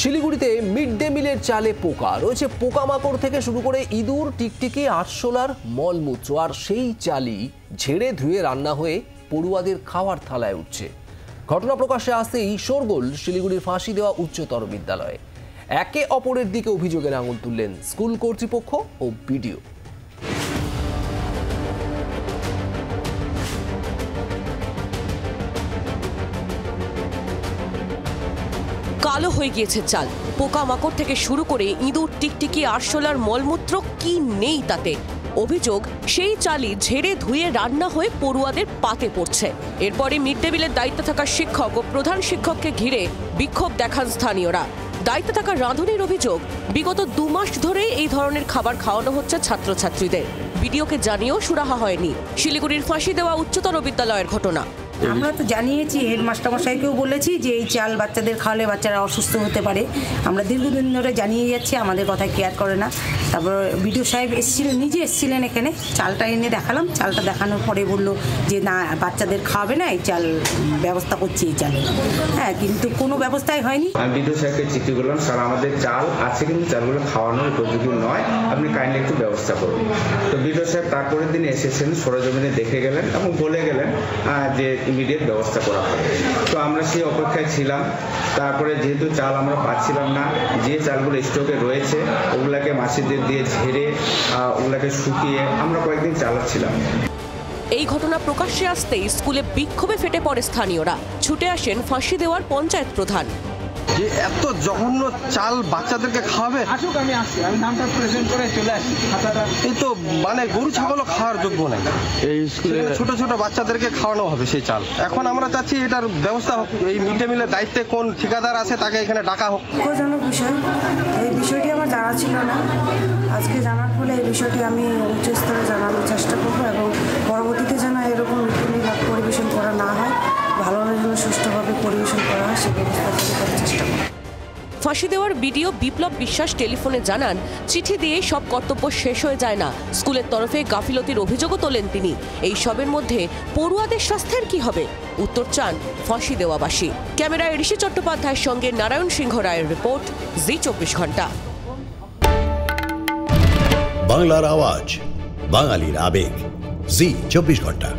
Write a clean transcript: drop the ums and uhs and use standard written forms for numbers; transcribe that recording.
শিলিগুড়িতে mid day মিলের চালে পোকা রয়েছে। পোকামাকড় থেকে শুরু করে ইঁদুর, টিকটিকি, আরশোলার মলমূত্র, আর সেই চালই ঝেড়ে ধুয়ে রান্না হয়ে পড়ুয়াদের খাওয়ার থালায় উঠছে। ঘটনা প্রকাশ্যে আসতেই শোরগোল শিলিগুড়ির ফাঁসি দেওয়া উচ্চতর বিদ্যালয়ে। একে অপরের দিকে অভিযোগের আঙুল তুললেন স্কুল কর্তৃপক্ষ ও বিডিও। কালো হয়ে গিয়েছে চাল, পোকামাকড় থেকে শুরু করে ইঁদুর, টিকটিকি, আরশোলার মলমূত্র কি নেই তাতে। অভিযোগ, সেই চালই ঝেড়ে ধুয়ে রান্না হয়ে পড়ুয়াদের পাতে পড়ছে। এরপরে মিড ডে মিলের দায়িত্বে থাকা শিক্ষক ও প্রধান শিক্ষককে ঘিরে বিক্ষোভ দেখান স্থানীয়রা। দায়িত্বে থাকা রাঁধুনির অভিযোগ, বিগত 2 মাস ধরে এই ধরনের খাবার খাওয়ানো হচ্ছে ছাত্রছাত্রীদের। বিডিওকে জানিয়েও সুরাহা হয়নি। শিলিগুড়ির ফাঁসি দেওয়া উচ্চতর বিদ্যালয়ের ঘটনা। আমরা তো জানিয়েছি, হেডমাস্টারমশাইকেও বলেছি যে এই চাল বাচ্চাদের খাওয়ালে বাচ্চারা অসুস্থ হতে পারে। আমরা দীর্ঘদিন ধরে জানিয়ে যাচ্ছি, আমাদের কথা কেয়ার করে না। তারপর বিডিও সাহেব এসেছিলেন, নিজে এসেছিলেন এখানে, চালটা এনে দেখালাম। চালটা দেখানোর পরে বললো যে না, বাচ্চাদের খাওয়াবে না, এই চাল ব্যবস্থা করছি এই চালের। হ্যাঁ, কিন্তু কোনো ব্যবস্থাই হয়নি। আমি বিডিও সাহেবকে চিঠি করলাম, স্যার আমাদের চাল আছে কিন্তু চালগুলো খাওয়ানোর উপযোগী নয়, আপনি কাইন্ডলি একটু ব্যবস্থা করুন। তো বিডিও সাহেব তারপরের দিনে এসেছেন, সরেজমিনে দেখে গেলেন এবং বলে গেলেন যে ইমিডিয়েট ব্যবস্থা করা হবে। তো আমরা সেই অপেক্ষায় ছিলাম। তারপরে যেহেতু চাল আমরা পাচ্ছিলাম না, যে চালগুলো স্টকে রয়েছে ওগুলাকে মাসিদের দিয়ে ঝেড়ে ওগুলাকে শুকিয়ে আমরা কয়েকদিন চালাচ্ছিলাম। এই ঘটনা প্রকাশ্যে আসতেই স্কুলে বিক্ষোভে ফেটে পড়ে স্থানীয়রা। ছুটে আসেন ফাঁসি দেওয়ার পঞ্চায়েত প্রধান। যে এত জঘন্য চাল বাচ্চাদেরকে খাওয়াবে, আমি নামটা প্রেজেন্ট করে চলে আসি। এই তো মানে গরু ছাগলও খাওয়ার যোগ্য নাই। এই স্কুলে ছোট ছোট বাচ্চাদেরকে খাওয়ানো হবে সেই চাল। এখন আমরা চাচ্ছি এটার ব্যবস্থা হোক। এই মিড ডে মিলের দায়িত্বে কোন ঠিকাদার আছে তাকে এখানে ডাকা হোক। দুঃখজনক বিষয়, এই বিষয়টি আমার জানা ছিল না। আজকে জানার ফলে এই বিষয়টি আমি উচ্চ স্তরে জানানোর চেষ্টা করবো এবং পরবর্তীতে যেন এরকম পরিবেশন করা না হয়, ভালোভাবে যেন সুষ্ঠুভাবে পরিবেশন করা হয় সে ব্যবস্থা করার চেষ্টা করব। ফাঁসি দেওয়ার বিডিও বিপ্লব বিশ্বাস টেলিফোনে জানান, চিঠি দিয়ে সব কর্তব্য শেষ হয়ে যায় না। স্কুলের তরফে গাফিলতির অভিযোগও তোলেন তিনি। এই সবের মধ্যে পড়ুয়াদের স্বাস্থ্যের কি হবে? উত্তর চান ফাঁসি দেওয়াবাসী। ক্যামেরায় ঋষি চট্টোপাধ্যায়ের সঙ্গে নারায়ণ সিংহ রায়ের রিপোর্ট, জি 24 ঘন্টা। বাংলার আওয়াজ, বাঙালির আবেগ, জি 24 ঘন্টা।